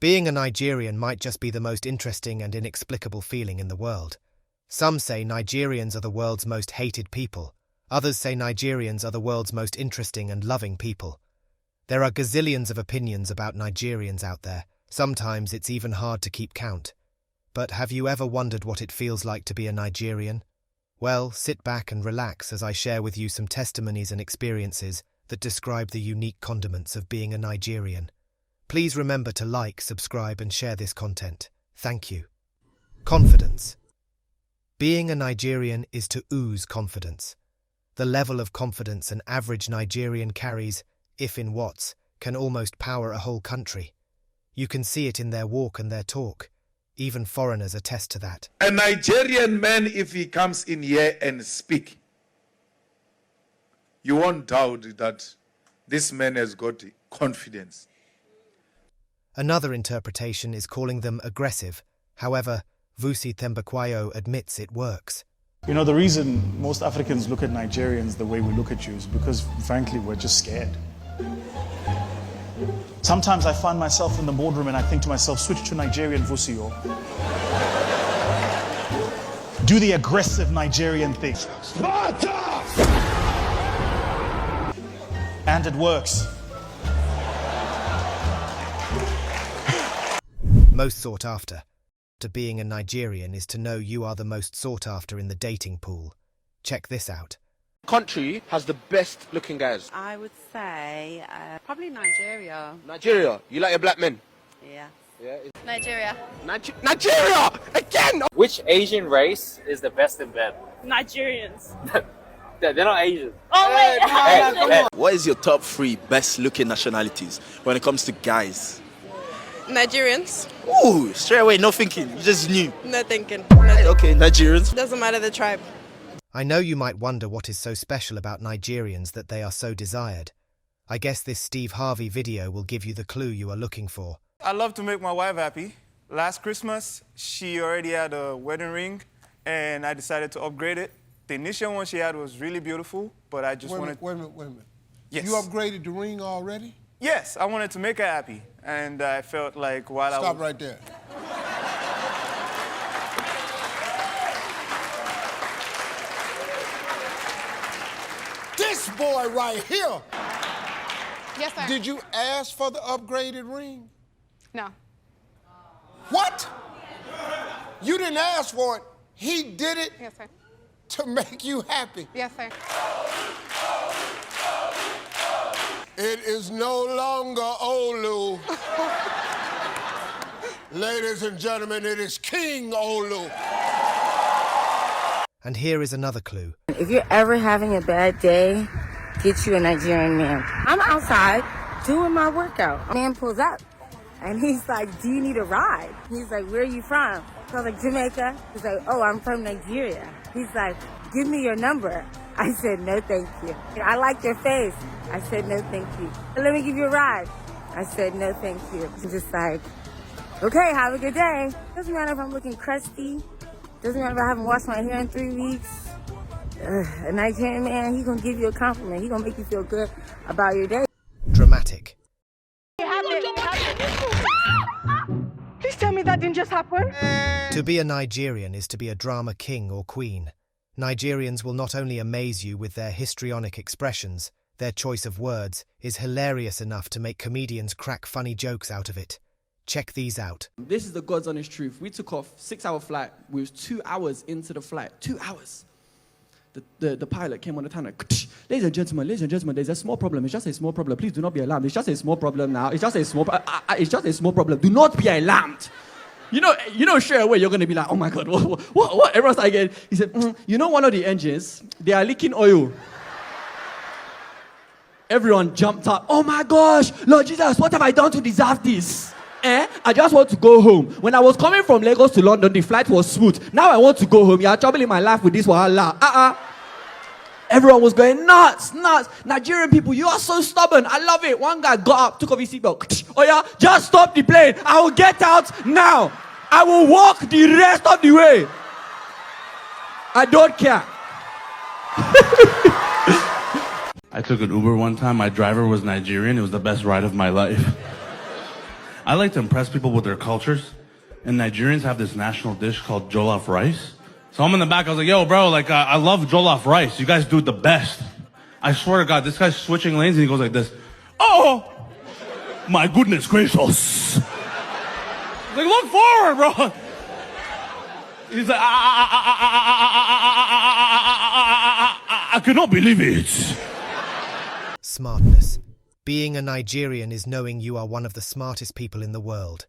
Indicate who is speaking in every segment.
Speaker 1: Being a Nigerian might just be the most interesting and inexplicable feeling in the world. Some say Nigerians are the world's most hated people. Others say Nigerians are the world's most interesting and loving people. There are gazillions of opinions about Nigerians out there. Sometimes it's even hard to keep count. But have you ever wondered what it feels like to be a Nigerian? Well, sit back and relax as I share with you some testimonies and experiences that describe the unique condiments of being a Nigerian. Please remember to like, subscribe and share this content. Thank you. Confidence. Being a Nigerian is to ooze confidence. The level of confidence an average Nigerian carries, if in watts, can almost power a whole country. You can see it in their walk and their talk. Even foreigners attest to that.
Speaker 2: A Nigerian man, if he comes in here and speak, you won't doubt that this man has got confidence.
Speaker 1: Another interpretation is calling them aggressive. However, Vusi Thembekwayo admits it works.
Speaker 3: You know, the reason most Africans look at Nigerians the way we look at you is because, frankly, we're just scared. Sometimes I find myself in the boardroom and I think to myself, switch to Nigerian Vusio. Do the aggressive Nigerian thing. Sparta! And it works.
Speaker 1: Most sought after. To being a Nigerian is to know you are the most sought after in the dating pool. Check this out.
Speaker 4: Country has the best looking guys?
Speaker 5: I would say probably Nigeria.
Speaker 4: Nigeria? You like your black men?
Speaker 5: Yeah.
Speaker 6: Nigeria.
Speaker 4: Nigeria! Again!
Speaker 7: Which Asian race is the best in bed?
Speaker 6: Nigerians.
Speaker 7: They're not Asian.
Speaker 6: Oh wait!
Speaker 8: What is your top 3 best looking nationalities when it comes to guys?
Speaker 6: Nigerians.
Speaker 8: Ooh, straight away, no thinking. You just knew.
Speaker 6: No thinking.
Speaker 8: Okay, Nigerians.
Speaker 6: Doesn't matter the tribe.
Speaker 1: I know you might wonder what is so special about Nigerians that they are so desired. I guess this Steve Harvey video will give you the clue you are looking for.
Speaker 9: I love to make my wife happy. Last Christmas, she already had a wedding ring, and I decided to upgrade it. The initial one she had was really beautiful, but I just wanted...
Speaker 10: Wait a minute.
Speaker 9: Yes.
Speaker 10: You upgraded the ring already?
Speaker 9: Yes, I wanted to make her happy, and I felt like while
Speaker 10: Stop right there. This boy right here.
Speaker 6: Yes, sir.
Speaker 10: Did you ask for the upgraded ring?
Speaker 6: No.
Speaker 10: What? You didn't ask for it. He did it
Speaker 6: Yes, sir.
Speaker 10: to make you happy.
Speaker 6: Yes, sir.
Speaker 10: It is no longer Olu. Ladies and gentlemen, it is King Olu.
Speaker 1: And here is another clue.
Speaker 11: If you're ever having a bad day, get you a Nigerian man. I'm outside doing my workout. A man pulls up and he's like, do you need a ride? He's like, where are you from? So I was like, Jamaica. He's like, oh, I'm from Nigeria. He's like, give me your number. I said, no, thank you. I like your face. I said, no, thank you. Let me give you a ride. I said, no, thank you. He's just like, okay, have a good day. Doesn't matter if I'm looking crusty. Doesn't matter if I haven't washed my hair in 3 weeks. A Nigerian man, he's gonna give you a compliment. He's gonna make you feel good about your day.
Speaker 1: Dramatic.
Speaker 6: Please tell me that didn't just happen.
Speaker 1: To be a Nigerian is to be a drama king or queen. Nigerians will not only amaze you with their histrionic expressions, their choice of words is hilarious enough to make comedians crack funny jokes out of it. Check these out.
Speaker 12: This is the God's honest truth. We took off 6-hour flight. We was 2 hours into the flight. 2 hours. The pilot came on the tannoy. Ladies and gentlemen, there's a small problem. It's just a small problem. Please do not be alarmed. It's just a small problem now. It's just a small problem. Do not be alarmed. You know, straight away you're going to be like, oh my God, what? Everyone's like, he said, you know one of the engines, they are leaking oil. Everyone jumped up. Oh my gosh, Lord Jesus, what have I done to deserve this? I just want to go home. When I was coming from Lagos to London, the flight was smooth. Now I want to go home. You are troubling my life with this wahala. Everyone was going nuts. Nigerian people, you are so stubborn. I love it. One guy got up, took off his seatbelt. Oh yeah, just stop the plane. I will get out now. I will walk the rest of the way. I don't care.
Speaker 13: I took an Uber one time. My driver was Nigerian. It was the best ride of my life. I like to impress people with their cultures. And Nigerians have this national dish called jollof rice. So I'm in the back, I was like, yo, bro, like, I love jollof rice. You guys do it the best. I swear to God, this guy's switching lanes and he goes like this. Oh, my goodness gracious. Like, look forward, bro. He's like, I cannot believe it.
Speaker 1: Smartness. Being a Nigerian is knowing you are one of the smartest people in the world.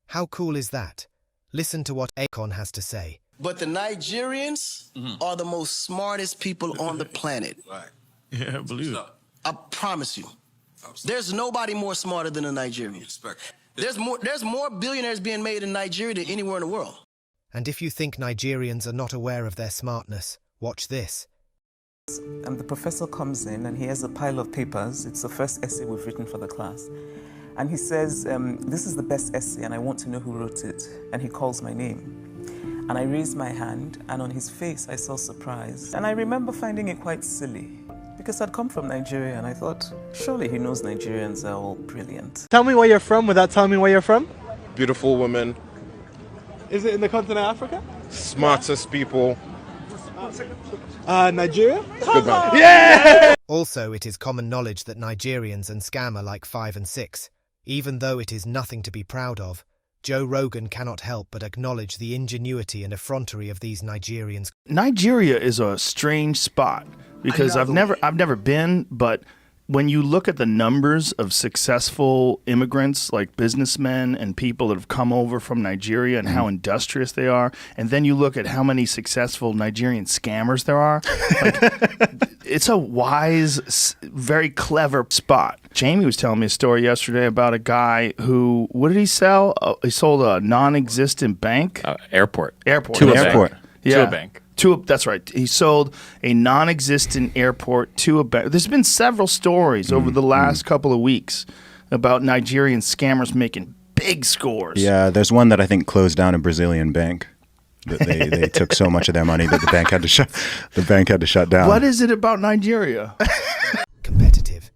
Speaker 1: How cool is that? Listen to what Akon has to say.
Speaker 14: But the Nigerians are the most smartest people on the planet.
Speaker 15: Right.
Speaker 14: Yeah, I believe it. I promise you. There's nobody more smarter than a Nigerian. There's more billionaires being made in Nigeria than anywhere in the world.
Speaker 1: And if you think Nigerians are not aware of their smartness, watch this.
Speaker 16: And the professor comes in and he has a pile of papers. It's the first essay we've written for the class. And he says, this is the best essay and I want to know who wrote it. And he calls my name. And I raised my hand and on his face I saw surprise. And I remember finding it quite silly because I'd come from Nigeria and I thought, surely he knows Nigerians are all brilliant.
Speaker 17: Tell me where you're from without telling me where you're from.
Speaker 18: Beautiful women.
Speaker 17: Is it in the continent of Africa?
Speaker 18: Smartest people.
Speaker 17: Nigeria?
Speaker 18: Good man.
Speaker 17: Yeah!
Speaker 1: Also, it is common knowledge that Nigerians and scam are like 5 and 6. Even though it is nothing to be proud of, Joe Rogan cannot help but acknowledge the ingenuity and effrontery of these Nigerians.
Speaker 19: Nigeria is a strange spot because I've never been, but when you look at the numbers of successful immigrants, like businessmen and people that have come over from Nigeria and how industrious they are, and then you look at how many successful Nigerian scammers there are, like, it's a wise, very clever spot. Jamie was telling me a story yesterday about a guy who, what did he sell? He sold a non-existent bank?
Speaker 20: Airport.
Speaker 19: To
Speaker 20: an airport.
Speaker 19: Yeah.
Speaker 20: To a bank.
Speaker 19: That's right. He sold a non-existent airport to a bank. There's been several stories over the last couple of weeks about Nigerian scammers making big scores.
Speaker 21: Yeah, there's one that I think closed down a Brazilian bank. They took so much of their money that the bank had to shut down.
Speaker 19: What is it about Nigeria?
Speaker 1: Competitive.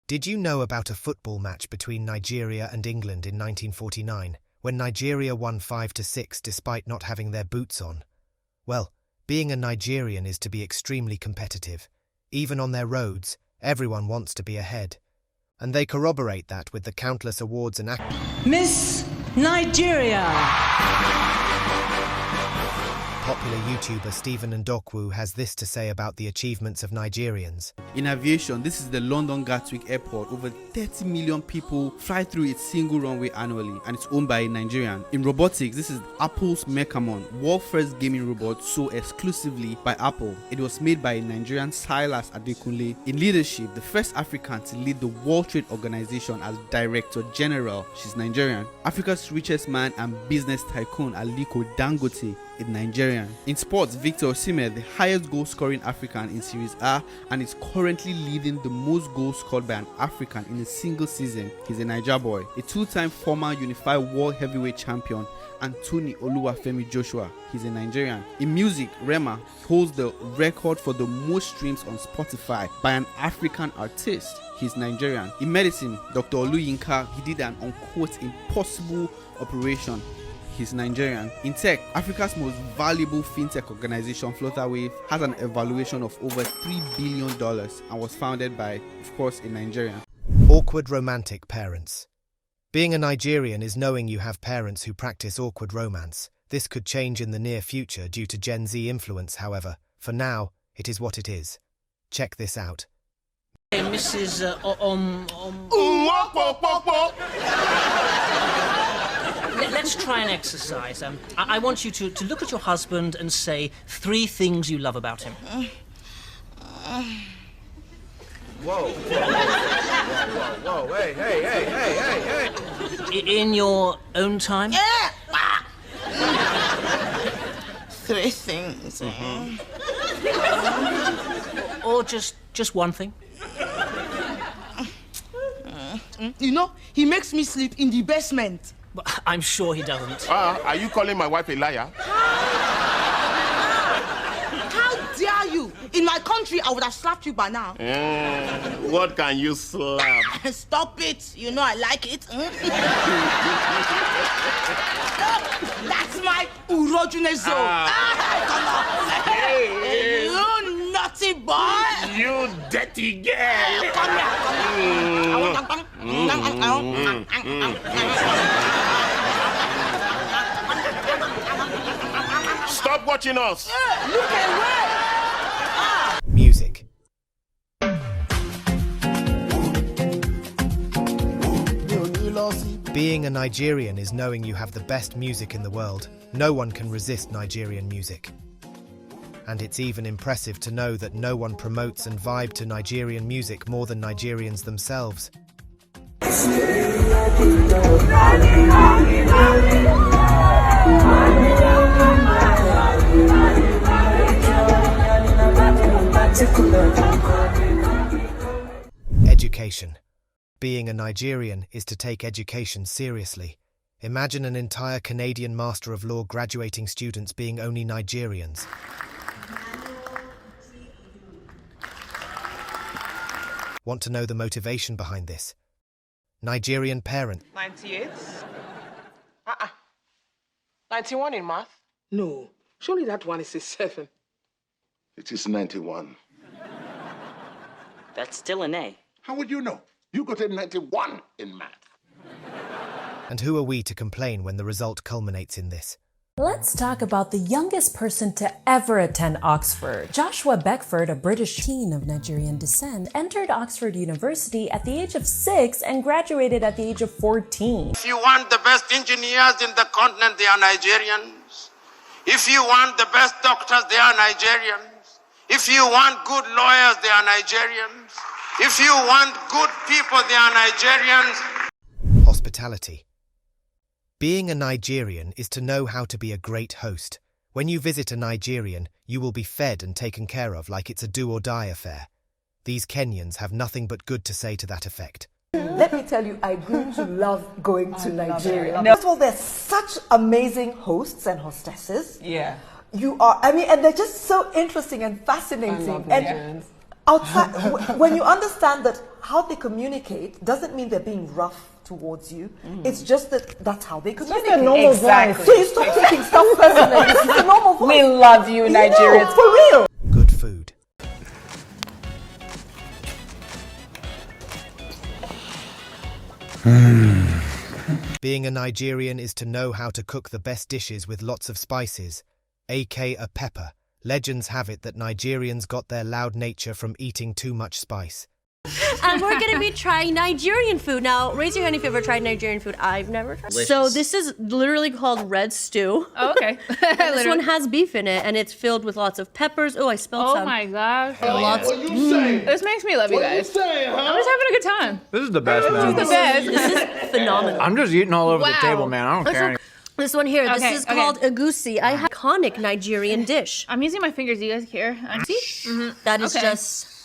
Speaker 1: Did you know about a football match between Nigeria and England in 1949, when Nigeria won 5-6 despite not having their boots on? Well, being a Nigerian is to be extremely competitive. Even on their roads, everyone wants to be ahead. And they corroborate that with the countless awards and
Speaker 6: Miss Nigeria.
Speaker 1: Popular YouTuber Stephen Ndokwu has this to say about the achievements of Nigerians.
Speaker 22: In aviation, this is the London Gatwick Airport. Over 30 million people fly through its single runway annually, and it's owned by a Nigerian. In robotics, this is Apple's Mechamon, world first gaming robot sold exclusively by Apple. It was made by a Nigerian Silas Adekunle. In leadership, the first African to lead the World Trade Organization as Director General. She's Nigerian. Africa's richest man and business tycoon Aliko Dangote is Nigerian. In sports, Victor Osimhen, the highest goal-scoring African in Series A, and is currently leading the most goals scored by an African in a single season. He's a Niger boy. A two-time former unified world heavyweight champion, Anthony Oluwafemi Joshua. He's a Nigerian. In music, Rema holds the record for the most streams on Spotify by an African artist. He's Nigerian. In medicine, Dr. Oluyinka, he did an unquote impossible operation. He's Nigerian. In tech, Africa's most valuable fintech organization, Flutterwave, has an evaluation of over $3 billion and was founded by, of course, a Nigerian.
Speaker 1: Awkward romantic parents. Being a Nigerian is knowing you have parents who practice awkward romance. This could change in the near future due to Gen Z influence, however. For now, it is what it is. Check this out.
Speaker 23: Hey, Mrs. Let's try an exercise. I want you to look at your husband and say 3 things you love about him.
Speaker 4: Whoa. Whoa. Hey.
Speaker 23: In your own time?
Speaker 6: 3 things.
Speaker 23: Or just one thing?
Speaker 6: You know, he makes me sleep in the basement.
Speaker 23: But I'm sure he doesn't.
Speaker 4: Are you calling my wife a liar?
Speaker 6: How dare you? In my country, I would have slapped you by now.
Speaker 18: What can you slap?
Speaker 6: Stop it. You know I like it. That's my urojunezo. Hey, you naughty boy.
Speaker 18: You dirty girl.
Speaker 6: Come here.
Speaker 18: Stop watching us.
Speaker 6: Look away.
Speaker 1: Music. Being a Nigerian is knowing you have the best music in the world. No one can resist Nigerian music. And it's even impressive to know that no one promotes and vibe to Nigerian music more than Nigerians themselves. Education. Being a Nigerian is to take education seriously. Imagine an entire Canadian Master of Law graduating students being only Nigerians. Want to know the motivation behind this? Nigerian parent.
Speaker 2: 98? 91 in math?
Speaker 6: No, surely that one is a 7.
Speaker 18: It is 91.
Speaker 15: That's still an A.
Speaker 18: How would you know? You got a 91 in math.
Speaker 1: And who are we to complain when the result culminates in this?
Speaker 20: Let's talk about the youngest person to ever attend Oxford. Joshua Beckford, a British teen of Nigerian descent, entered Oxford University at the age of 6 and graduated at the age of 14.
Speaker 24: If you want the best engineers in the continent, they are Nigerians. If you want the best doctors, they are Nigerians. If you want good lawyers, they are Nigerians. If you want good people, they are Nigerians.
Speaker 1: Hospitality. Being a Nigerian is to know how to be a great host. When you visit a Nigerian, you will be fed and taken care of like it's a do-or-die affair. These Kenyans have nothing but good to say to that effect.
Speaker 6: Let me tell you, I grew to love going to Nigeria. First of all, they're such amazing hosts and hostesses.
Speaker 2: Yeah.
Speaker 6: And they're just so interesting and fascinating. And outside, when you understand that how they communicate doesn't mean they're being rough towards you. It's just that's how they communicate.
Speaker 2: Just a normal voice.
Speaker 6: So you stop taking stuff personally. It's just a normal voice.
Speaker 2: We love you, Nigerians.
Speaker 6: No, for real.
Speaker 1: Good food. Being a Nigerian is to know how to cook the best dishes with lots of spices, aka a pepper. Legends have it that Nigerians got their loud nature from eating too much spice.
Speaker 25: And we're going to be trying Nigerian food. Now, raise your hand if you've ever tried Nigerian food. I've never tried.
Speaker 15: Delicious.
Speaker 25: So this is literally called red stew.
Speaker 26: Oh, okay.
Speaker 25: This one has beef in it, and it's filled with lots of peppers. Oh, I spilled some.
Speaker 26: Oh my gosh.
Speaker 25: Lots.
Speaker 18: What you saying?
Speaker 26: This makes me love you guys.
Speaker 18: What you saying, huh?
Speaker 26: I'm just having a good time.
Speaker 27: This is the best, man.
Speaker 26: This is the best.
Speaker 25: This is phenomenal.
Speaker 27: I'm just eating all over the
Speaker 26: Wow.
Speaker 27: table, man. I don't care.
Speaker 25: This one here,
Speaker 26: Okay,
Speaker 25: this is called egusi. I have iconic Nigerian dish.
Speaker 26: I'm using my fingers. Do you guys care? See?
Speaker 25: That is just...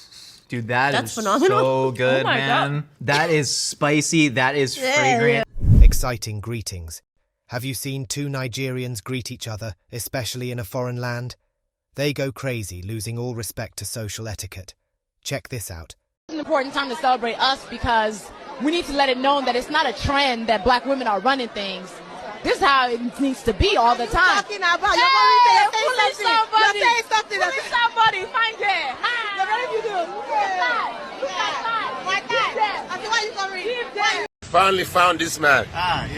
Speaker 27: Dude,
Speaker 25: That's
Speaker 27: is
Speaker 25: phenomenal.
Speaker 27: so good,
Speaker 26: Oh my
Speaker 27: man.
Speaker 26: God.
Speaker 27: That is spicy. That is
Speaker 25: Yeah,
Speaker 27: fragrant.
Speaker 1: Exciting greetings. Have you seen two Nigerians greet each other, especially in a foreign land? They go crazy, losing all respect to social etiquette. Check this out.
Speaker 28: It's an important time to celebrate us because we need to let it known that it's not a trend that black women are running things. This is how it needs to be all the time.
Speaker 6: Talking about
Speaker 28: Hey,
Speaker 6: you're
Speaker 28: bully somebody.
Speaker 6: You're saying something.
Speaker 28: Bully somebody. Find there. Hi. What did you do?
Speaker 6: My dad. I said, why you gonna read?
Speaker 18: Finally found this man.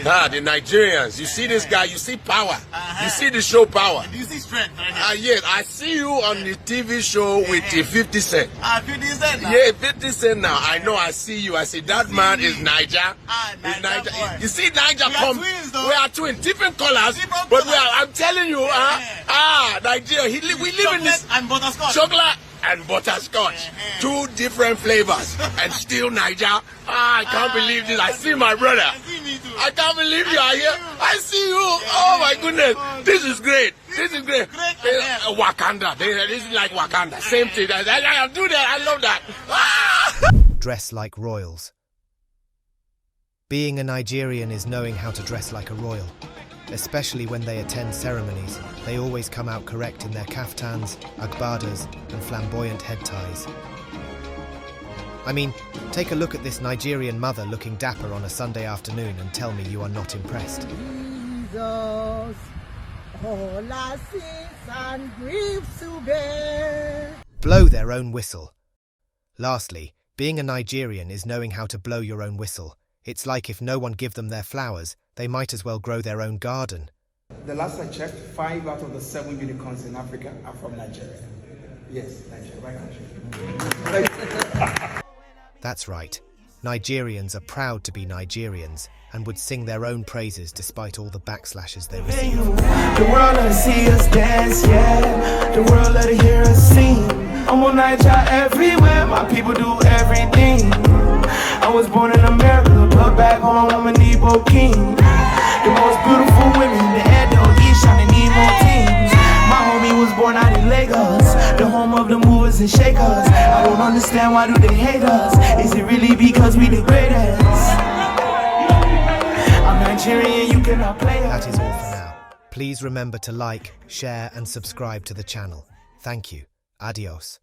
Speaker 18: The Nigerians. You see this guy, you see power. You see the show power.
Speaker 10: You see strength, right?
Speaker 18: Yes, I see you on the TV show with 50 Cent.
Speaker 10: 50 Cent now?
Speaker 18: Yeah, 50 Cent now. I know, I see you. I say, that man is Niger. He's Niger. You see Niger come. We are twins, different colors. But I'm telling you, Nigeria, we live in this.
Speaker 10: And butterscotch.
Speaker 18: Chocolate and butterscotch. Two different flavors. And still Niger. I can't believe this. I see my brother. I can't believe you are here. I see you. Oh my goodness. This is great. This is great. Wakanda. This is like Wakanda. Same thing. I do that. I love that.
Speaker 1: Dress like royals. Being a Nigerian is knowing how to dress like a royal. Especially when they attend ceremonies, they always come out correct in their kaftans, agbadas, and flamboyant head ties. I mean, take a look at this Nigerian mother looking dapper on a Sunday afternoon and tell me you are not impressed.
Speaker 3: Jesus, all our sins and griefs to bear.
Speaker 1: Blow their own whistle. Lastly, being a Nigerian is knowing how to blow your own whistle. It's like if no one give them their flowers, they might as well grow their own garden.
Speaker 5: The last I checked, 5 out of the 7 unicorns in Africa are from Nigeria. Yes, Nigeria, right country.
Speaker 1: That's right. Nigerians are proud to be Nigerians and would sing their own praises despite all the backslashes they receive.
Speaker 7: The world let us see us dance, yeah. The world let it hear us sing. I'm on Nigeria everywhere, my people do everything. I was born in America, but back home I'm an Igbo king. The most beautiful women, the Edo, Ishan, and Imo teams. My homie was born out in Lagos, the home of the movers and shakers. I don't understand, why do they hate us? Is it really because we the greatest? I'm Nigerian, you cannot play us.
Speaker 1: That is all for now. Please remember to like, share and subscribe to the channel. Thank you. Adios.